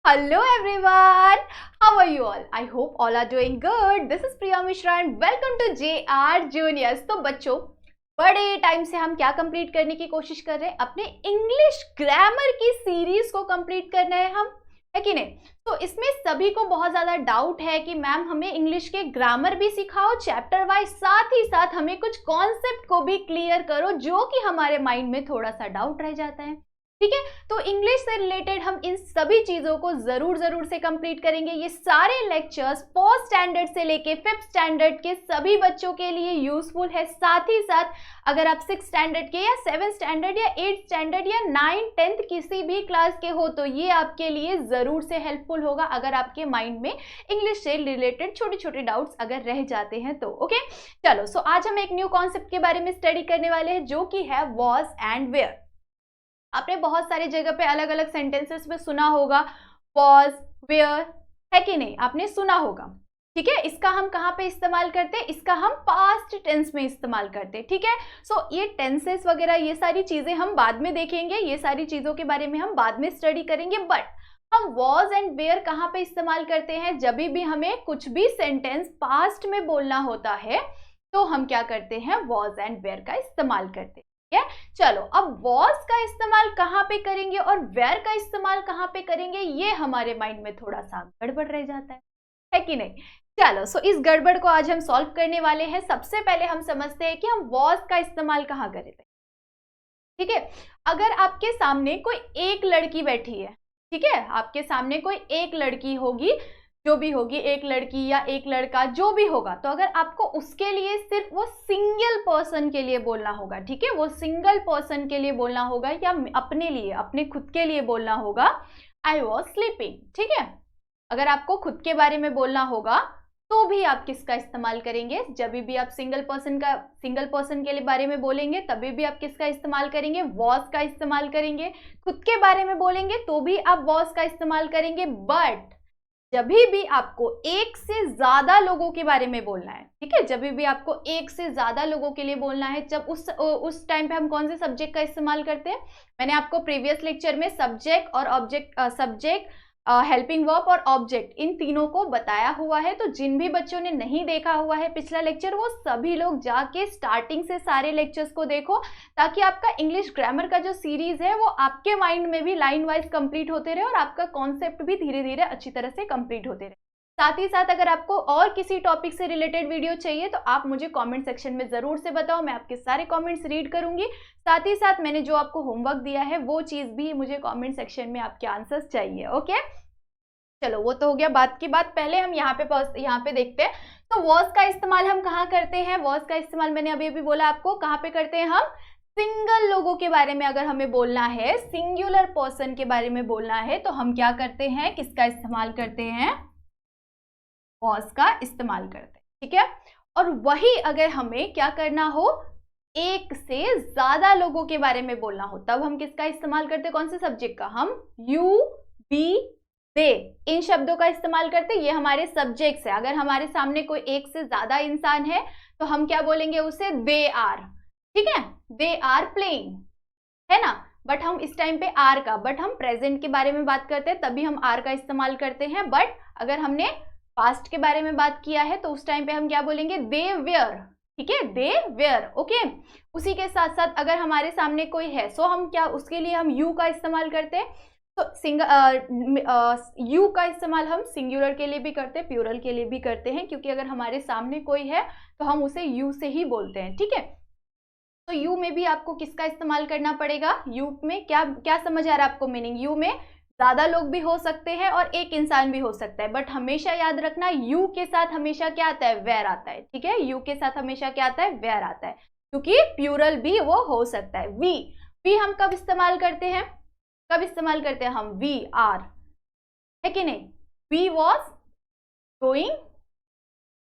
Hello everyone, how are you all? I hope all are doing good. This is Priya Mishra and welcome to JR Juniors. तो बच्चों, बड़े time से हम क्या complete करने की कोशिश कर रहे हैं? अपने इंग्लिश ग्रामर की सीरीज को कंप्लीट करना है हम, है कि नहीं? तो इसमें सभी को बहुत ज्यादा डाउट है कि मैम हमें इंग्लिश के ग्रामर भी सिखाओ चैप्टर वाइज, साथ ही साथ हमें कुछ कॉन्सेप्ट को भी क्लियर करो जो कि हमारे माइंड में थोड़ा सा डाउट रह जाता है। ठीक है, तो इंग्लिश से रिलेटेड हम इन सभी चीजों को जरूर से कंप्लीट करेंगे। ये सारे लेक्चर्स 4th स्टैंडर्ड से लेके 5th स्टैंडर्ड के सभी बच्चों के लिए यूजफुल है। साथ ही साथ अगर आप 6th स्टैंडर्ड के या 7th स्टैंडर्ड या 8th स्टैंडर्ड या 9th 10th किसी भी क्लास के हो तो ये आपके लिए जरूर से हेल्पफुल होगा, अगर आपके माइंड में इंग्लिश से रिलेटेड छोटे छोटे डाउट्स अगर रह जाते हैं तो। ओके, चलो, सो आज हम एक न्यू कॉन्सेप्ट के बारे में स्टडी करने वाले हैं जो कि है वॉज एंड वेयर। आपने बहुत सारी जगह पे अलग अलग सेंटेंसेस में सुना होगा वॉज, वेयर, है कि नहीं? आपने सुना होगा। ठीक है, इसका हम कहाँ पे इस्तेमाल करते हैं? इसका हम पास्ट टेंस में इस्तेमाल करते हैं। ठीक है, सो ये टेंसेस वगैरह ये सारी चीजें हम बाद में देखेंगे, ये सारी चीजों के बारे में हम बाद में स्टडी करेंगे। बट हम वॉज एंड वेयर कहाँ पे इस्तेमाल करते हैं? जब भी हमें कुछ भी सेंटेंस पास्ट में बोलना होता है तो हम क्या करते हैं? वॉज एंड वेयर का इस्तेमाल करते हैं। चलो, अब वॉज का इस्तेमाल कहाँ पे करेंगे और वेयर का इस्तेमाल कहाँ पे करेंगे, ये हमारे माइंड में थोड़ा सा गड़बड़ रह जाता है कि नहीं? चलो, सो इस गड़बड़ को आज हम सॉल्व करने वाले हैं। सबसे पहले हम समझते हैं कि हम वॉज का इस्तेमाल कहाँ करें। ठीक है, अगर आपके सामने कोई एक लड़की बैठी है, ठीक है, आपके सामने कोई एक लड़की होगी, जो भी होगी, एक लड़की या एक लड़का जो भी होगा, तो अगर आपको उसके लिए सिर्फ वो सिंगल पर्सन के लिए बोलना होगा, ठीक है, वो सिंगल पर्सन के लिए बोलना होगा या अपने लिए, अपने खुद के लिए बोलना होगा, आई वॉज स्लीपिंग। ठीक है, अगर आपको खुद के बारे में बोलना होगा तो भी आप किसका इस्तेमाल करेंगे? जब भी आप सिंगल पर्सन के लिए बारे में बोलेंगे तभी भी आप किसका इस्तेमाल करेंगे? वॉज का इस्तेमाल करेंगे। खुद के बारे में बोलेंगे तो भी आप वॉज का इस्तेमाल करेंगे। बट जब भी आपको एक से ज्यादा लोगों के बारे में बोलना है, ठीक है, जब भी आपको एक से ज्यादा लोगों के लिए बोलना है, जब उस टाइम पे हम कौन से सब्जेक्ट का इस्तेमाल करते हैं? मैंने आपको प्रीवियस लेक्चर में सब्जेक्ट और ऑब्जेक्ट, हेल्पिंग वर्ब और ऑब्जेक्ट, इन तीनों को बताया हुआ है। तो जिन भी बच्चों ने नहीं देखा हुआ है पिछला लेक्चर, वो सभी लोग जाके स्टार्टिंग से सारे लेक्चर्स को देखो, ताकि आपका इंग्लिश ग्रामर का जो सीरीज है वो आपके माइंड में भी लाइन वाइज कंप्लीट होते रहे और आपका कॉन्सेप्ट भी धीरे धीरे अच्छी तरह से कंप्लीट होते रहे। साथ ही साथ अगर आपको और किसी टॉपिक से रिलेटेड वीडियो चाहिए तो आप मुझे कमेंट सेक्शन में जरूर से बताओ, मैं आपके सारे कमेंट्स रीड करूंगी। साथ ही साथ मैंने जो आपको होमवर्क दिया है वो चीज भी मुझे कमेंट सेक्शन में आपके आंसर्स चाहिए। ओके, चलो, वो तो हो गया बात की बात। पहले हम यहाँ पे देखते हैं, तो वॉज का इस्तेमाल हम कहाँ करते हैं? वॉज का इस्तेमाल मैंने अभी बोला आपको, कहाँ पे करते हैं हम? सिंगल लोगों के बारे में अगर हमें बोलना है, सिंगुलर पर्सन के बारे में बोलना है, तो हम क्या करते हैं? किसका इस्तेमाल करते हैं? वॉज का इस्तेमाल करते हैं। ठीक है, और वही अगर हमें क्या करना हो, एक से ज्यादा लोगों के बारे में बोलना हो, तब हम किसका इस्तेमाल करते हैं? कौन से सब्जेक्ट का? हम यू, बी, दे, इन शब्दों का इस्तेमाल करते हैं। ये हमारे सब्जेक्ट्स है। अगर हमारे सामने कोई एक से ज्यादा इंसान है तो हम क्या बोलेंगे उसे? They are. ठीक है, दे आर प्लेइंग, है ना? बट हम इस टाइम पे आर का, बट हम प्रेजेंट के बारे में बात करते हैं तभी हम आर का इस्तेमाल करते हैं। बट अगर हमने पास्ट के बारे में बात किया है तो उस टाइम पे हम क्या बोलेंगे? दे वेयर। ठीक है, दे वेयर। ओके, उसी के साथ साथ अगर हमारे सामने कोई है सो हम क्या, उसके लिए हम यू का इस्तेमाल करते हैं। तो यू का इस्तेमाल हम सिंगुलर के लिए भी करते हैं, प्लूरल के लिए भी करते हैं, क्योंकि अगर हमारे सामने कोई है तो हम उसे यू से ही बोलते हैं। ठीक है, तो यू में भी आपको किसका इस्तेमाल करना पड़ेगा? यू में क्या समझ आ रहा है आपको मीनिंग? यू में ज्यादा लोग भी हो सकते हैं और एक इंसान भी हो सकता है, बट हमेशा याद रखना यू के साथ हमेशा क्या आता है? वेयर आता है। ठीक है, यू के साथ हमेशा क्या आता है? वेयर आता है, क्योंकि प्लूरल भी वो हो सकता है। वी हम कब इस्तेमाल करते हैं? कब इस्तेमाल करते हैं हम? वी आर, है कि नहीं? We was going,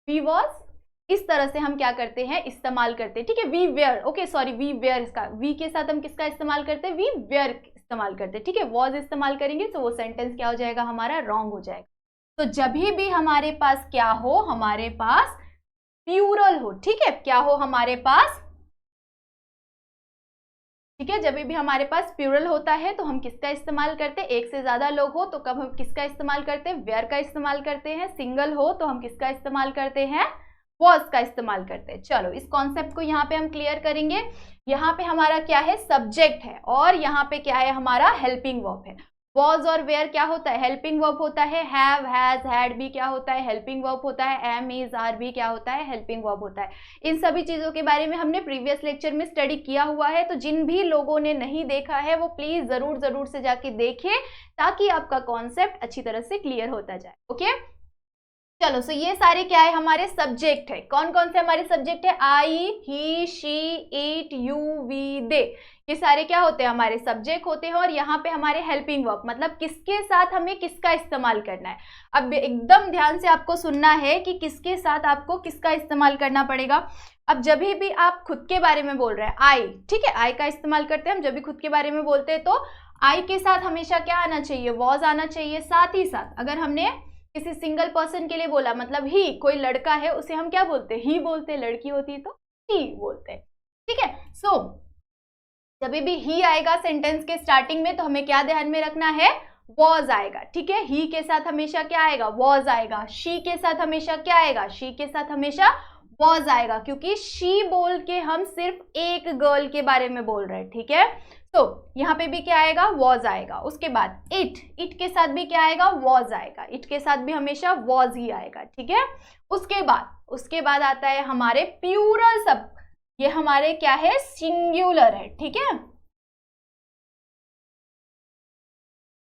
we was, इस तरह से हम क्या करते हैं? इस्तेमाल करते हैं। ठीक है, we were, okay sorry, we were, इसका वी के साथ हम किसका इस्तेमाल करते हैं? वी वेयर इस्तेमाल करते हैं। ठीक है, वॉज इस्तेमाल करेंगे तो वो सेंटेंस क्या हो जाएगा? हमारा रॉन्ग हो जाएगा। तो जब भी हमारे पास क्या हो? हमारे पास प्लूरल हो। ठीक है, क्या हो? हमारे पास ठीक है, जब भी हमारे पास प्लूरल होता है तो हम किसका इस्तेमाल करते हैं, एक से ज्यादा लोग हो तो कब हम किसका इस्तेमाल करते हैं, वेयर का इस्तेमाल करते हैं, सिंगल हो तो हम किसका इस्तेमाल करते हैं, वॉज का इस्तेमाल करते हैं। चलो इस कॉन्सेप्ट को यहाँ पे हम क्लियर करेंगे। यहाँ पे हमारा क्या है, सब्जेक्ट है, और यहाँ पे क्या है, हमारा हेल्पिंग वर्ब है। वॉज और वेयर क्या होता है, हेल्पिंग वर्ब होता है। हैव, हैज, हैड भी क्या होता है, हेल्पिंग वर्ब होता है। एम, इज, आर भी क्या होता है, हेल्पिंग वर्ब होता है। इन सभी चीजों के बारे में हमने प्रीवियस लेक्चर में स्टडी किया हुआ है, तो जिन भी लोगों ने नहीं देखा है वो प्लीज जरूर से जाके देखें, ताकि आपका कॉन्सेप्ट अच्छी तरह से क्लियर होता जाए। ओके चलो, सो ये सारे क्या है, हमारे सब्जेक्ट है। कौन कौन से हमारे सब्जेक्ट है, आई, ही, शी, इट, यू, वी, दे, ये सारे क्या होते हैं, हमारे सब्जेक्ट होते हैं। और यहाँ पे हमारे हेल्पिंग वर्ब, मतलब किसके साथ हमें किसका इस्तेमाल करना है। अब एकदम ध्यान से आपको सुनना है कि किसके साथ आपको किसका इस्तेमाल करना पड़ेगा। अब जब भी आप खुद के बारे में बोल रहे हैं, आई, ठीक है, आई का इस्तेमाल करते हैं हम। जब भी खुद के बारे में बोलते हैं तो आई के साथ हमेशा क्या आना चाहिए, वॉज आना चाहिए। साथ ही साथ अगर हमने किसी सिंगल पर्सन के लिए बोला, मतलब ही, कोई लड़का है उसे हम क्या बोलते हैं, ही बोलते हैं। लड़की होती है तो ही बोलते हैं। ठीक है, सो जब भी ही आएगा सेंटेंस के स्टार्टिंग में तो हमें क्या ध्यान में रखना है, वॉज आएगा। ठीक है, ही के साथ हमेशा क्या आएगा, वॉज आएगा। शी के साथ हमेशा क्या आएगा, शी के साथ हमेशा वॉज आएगा, क्योंकि शी बोल के हम सिर्फ एक गर्ल के बारे में बोल रहे हैं। ठीक है, तो यहाँ पे भी क्या आएगा, वॉज आएगा। उसके बाद इट, इट के साथ भी क्या आएगा, वॉज आएगा। इट के साथ भी हमेशा वॉज ही आएगा। ठीक है, उसके बाद आता है हमारे प्लूरल सब, ये हमारे क्या है, सिंगुलर है। ठीक है,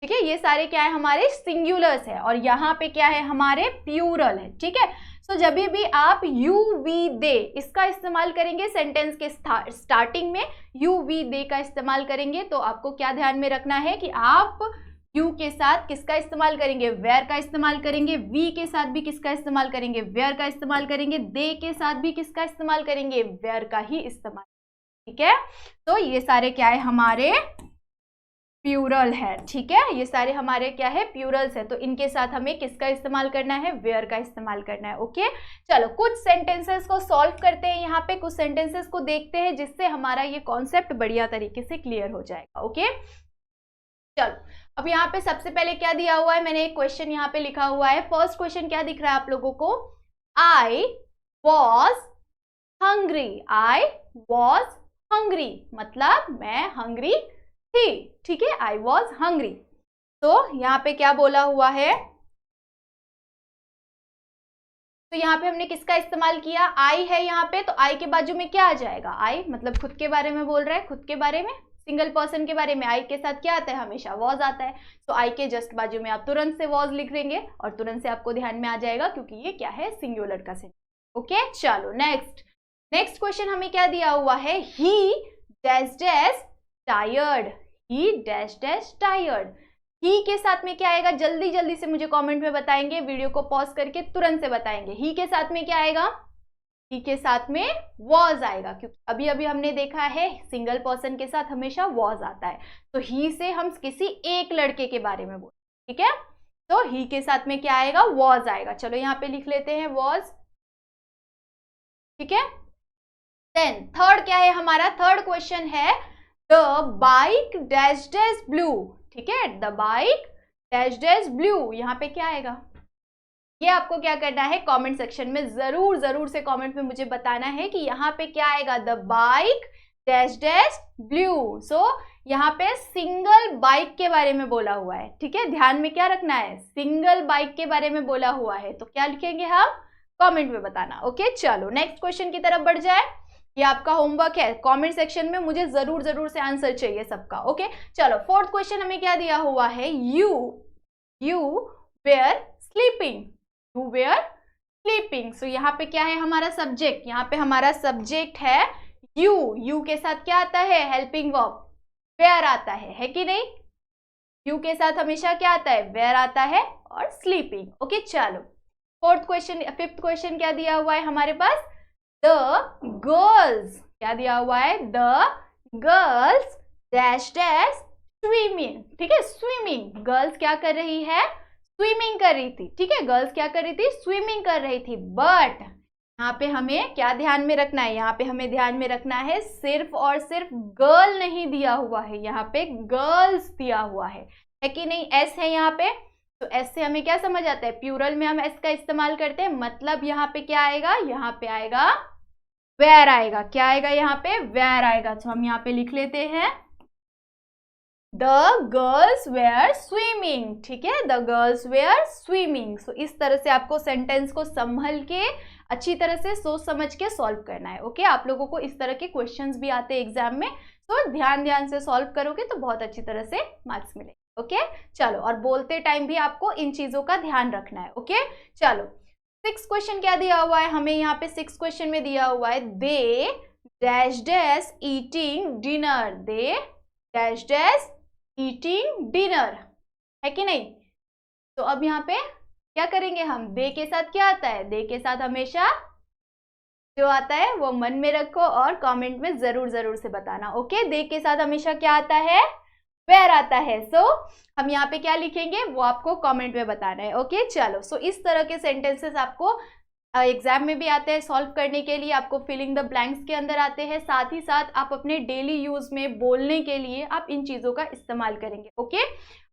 ठीक है, ये सारे क्या है, हमारे सिंगुलर्स है, और यहाँ पे क्या है, हमारे प्लूरल है। ठीक है, सो जब भी आप यू, वी, दे इसका इस्तेमाल करेंगे सेंटेंस के स्टार्टिंग में, यू, वी, दे का इस्तेमाल करेंगे, तो आपको क्या ध्यान में रखना है कि आप यू के साथ किसका इस्तेमाल करेंगे, वेयर का इस्तेमाल करेंगे। वी के साथ भी किसका इस्तेमाल करेंगे, वेयर का इस्तेमाल करेंगे। दे के साथ भी किसका इस्तेमाल करेंगे, वेयर का ही इस्तेमाल। ठीक है, तो ये सारे क्या है, हमारे प्लूरल है। ठीक है, ये सारे हमारे क्या है, प्लूरल्स है। तो इनके साथ हमें किसका इस्तेमाल करना है, वेयर का इस्तेमाल करना है। ओके चलो, कुछ सेंटेंसेस को सॉल्व करते हैं, यहाँ पे कुछ सेंटेंसेस को देखते हैं, जिससे हमारा ये कॉन्सेप्ट बढ़िया तरीके से क्लियर हो जाएगा। ओके चलो, अब यहाँ पे सबसे पहले क्या दिया हुआ है, मैंने एक क्वेश्चन यहाँ पे लिखा हुआ है। फर्स्ट क्वेश्चन क्या दिख रहा है आप लोगों को, I was hungry. I was hungry मतलब मैं हंग्री थी। ठीक है, आई वॉज हंग्री। तो यहाँ पे क्या बोला हुआ है, तो यहाँ पे हमने किसका इस्तेमाल किया, आई है यहाँ पे, तो आई के बाजू में क्या आ जाएगा, आई मतलब खुद के बारे में बोल रहा है, खुद के बारे में, सिंगल पर्सन के बारे में। आई के साथ क्या आता है, हमेशा वॉज आता है। तो आई के जस्ट बाजू में आप तुरंत से वॉज लिख देंगे और तुरंत से आपको ध्यान में आ जाएगा, क्योंकि ये क्या है, सिंगुलर का सेंटेंस। ओके चलो, नेक्स्ट क्वेश्चन हमें क्या दिया हुआ है, he dash dash tired. He dash dash tired. He के साथ में क्या आएगा, जल्दी से मुझे कमेंट में बताएंगे, वीडियो को पॉज करके तुरंत से बताएंगे। ही के साथ में क्या आएगा, ही के साथ में वॉज आएगा, क्योंकि अभी हमने देखा है सिंगल पर्सन के साथ हमेशा वॉज आता है। तो ही से हम किसी एक लड़के के बारे में बोलते हैं। ठीक है, तो ही के साथ में क्या आएगा, वॉज आएगा। चलो यहाँ पे लिख लेते हैं वॉज। ठीक है, देन थर्ड क्या है हमारा, थर्ड क्वेश्चन है the bike dash dash blue. ठीक है, the bike dash dash blue, यहाँ पे क्या आएगा, ये आपको क्या करना है, कमेंट सेक्शन में जरूर से कमेंट में मुझे बताना है कि यहाँ पे क्या आएगा, the bike dash dash blue. So यहाँ पे सिंगल बाइक के बारे में बोला हुआ है। ठीक है, ध्यान में क्या रखना है, सिंगल बाइक के बारे में बोला हुआ है, तो क्या लिखेंगे हम, कमेंट में बताना। ओके चलो, नेक्स्ट क्वेश्चन की तरफ बढ़ जाए। ये आपका होमवर्क है, कमेंट सेक्शन में मुझे जरूर से आंसर चाहिए सबका। ओके चलो, फोर्थ क्वेश्चन हमें क्या दिया हुआ है, you were sleeping. You were sleeping. So यहाँ पे क्या है हमारा सब्जेक्ट, यहाँ पे हमारा सब्जेक्ट है यू के साथ क्या आता है, हेल्पिंग वर्ब वेयर आता है कि नहीं। यू के साथ हमेशा क्या आता है, वेयर आता है, और स्लीपिंग। ओके चलो, फिफ्थ क्वेश्चन क्या दिया हुआ है हमारे पास, द गर्ल्स, क्या दिया हुआ है, the girls dash dash swimming. ठीक है, स्विमिंग, गर्ल्स क्या कर रही है, स्विमिंग कर रही थी। ठीक है, गर्ल्स क्या कर रही थी, स्विमिंग कर रही थी। बट यहाँ पे हमें क्या ध्यान में रखना है, यहाँ पे हमें ध्यान में रखना है सिर्फ और सिर्फ गर्ल नहीं दिया हुआ है, यहाँ पे गर्ल्स दिया हुआ है कि नहीं। एस है यहाँ पे, तो एस से हमें क्या समझ आता है, प्लूरल में हम एस का इस्तेमाल करते हैं, मतलब यहाँ पे क्या आएगा, यहाँ पे आएगा वेयर आएगा। क्या आएगा यहाँ पे, वेयर आएगा। तो हम यहाँ पे लिख लेते हैं द गर्ल्स वेयर स्विमिंग, ठीक है, द गर्ल्स वेयर स्विमिंग। सो इस तरह से आपको सेंटेंस को संभल के अच्छी तरह से सोच समझ के सॉल्व करना है। ओके, आप लोगों को इस तरह के क्वेश्चंस भी आते हैं एग्जाम में, तो ध्यान से सॉल्व करोगे तो बहुत अच्छी तरह से मार्क्स मिलेंगे। ओके, चलो, और बोलते टाइम भी आपको इन चीजों का ध्यान रखना है। ओके, चलो, 6 क्वेश्चन क्या दिया हुआ है हमें, यहाँ पे 6 क्वेश्चन में दिया हुआ है they dash dash eating dinner, they dash dash eating dinner, है कि नहीं। तो अब यहाँ पे क्या करेंगे हम, दे के साथ क्या आता है, दे के साथ हमेशा जो आता है वो मन में रखो और कमेंट में जरूर से बताना। ओके, दे के साथ हमेशा क्या आता है, वेयर आता है। सो हम यहाँ पे क्या लिखेंगे वो आपको कमेंट में बताना है। ओके, चलो, सो इस तरह के सेंटेंसेस आपको एग्जाम में भी आते हैं सॉल्व करने के लिए, आपको फिलिंग द ब्लैंक्स के अंदर आते हैं, साथ ही साथ आप अपने डेली यूज में बोलने के लिए आप इन चीजों का इस्तेमाल करेंगे। ओके,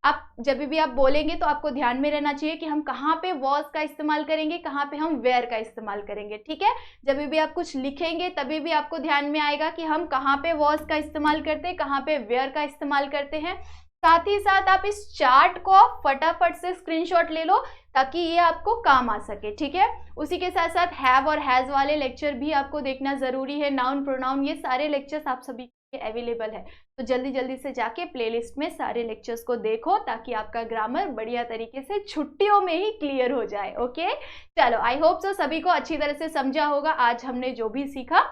आप जब भी आप बोलेंगे तो आपको ध्यान में रहना चाहिए कि हम कहाँ पे वॉज का इस्तेमाल करेंगे, कहाँ पे हम वेयर का इस्तेमाल करेंगे, ठीक है। जब भी आप कुछ लिखेंगे तभी भी आपको ध्यान में आएगा कि हम कहाँ पे वॉज का इस्तेमाल करते हैं, कहाँ पे वेयर का इस्तेमाल करते हैं। साथ ही साथ आप इस चार्ट को फटाफट से स्क्रीनशॉट ले लो ताकि ये आपको काम आ सके, ठीक है। उसी के साथ साथ हैव और हैज वाले लेक्चर भी आपको देखना जरूरी है, नाउन प्रोनाउन, ये सारे लेक्चर्स आप सभी के अवेलेबल है, तो जल्दी से जाके प्लेलिस्ट में सारे लेक्चर्स को देखो ताकि आपका ग्रामर बढ़िया तरीके से छुट्टियों में ही क्लियर हो जाए। ओके, चलो, आई होप सो सभी को अच्छी तरह से समझा होगा आज हमने जो भी सीखा,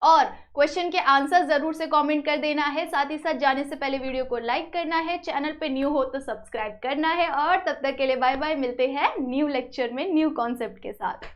और क्वेश्चन के आंसर जरूर से कमेंट कर देना है। साथ ही साथ जाने से पहले वीडियो को लाइक करना है, चैनल पे न्यू हो तो सब्सक्राइब करना है, और तब तक के लिए बाय बाय, मिलते हैं न्यू लेक्चर में न्यू कॉन्सेप्ट के साथ।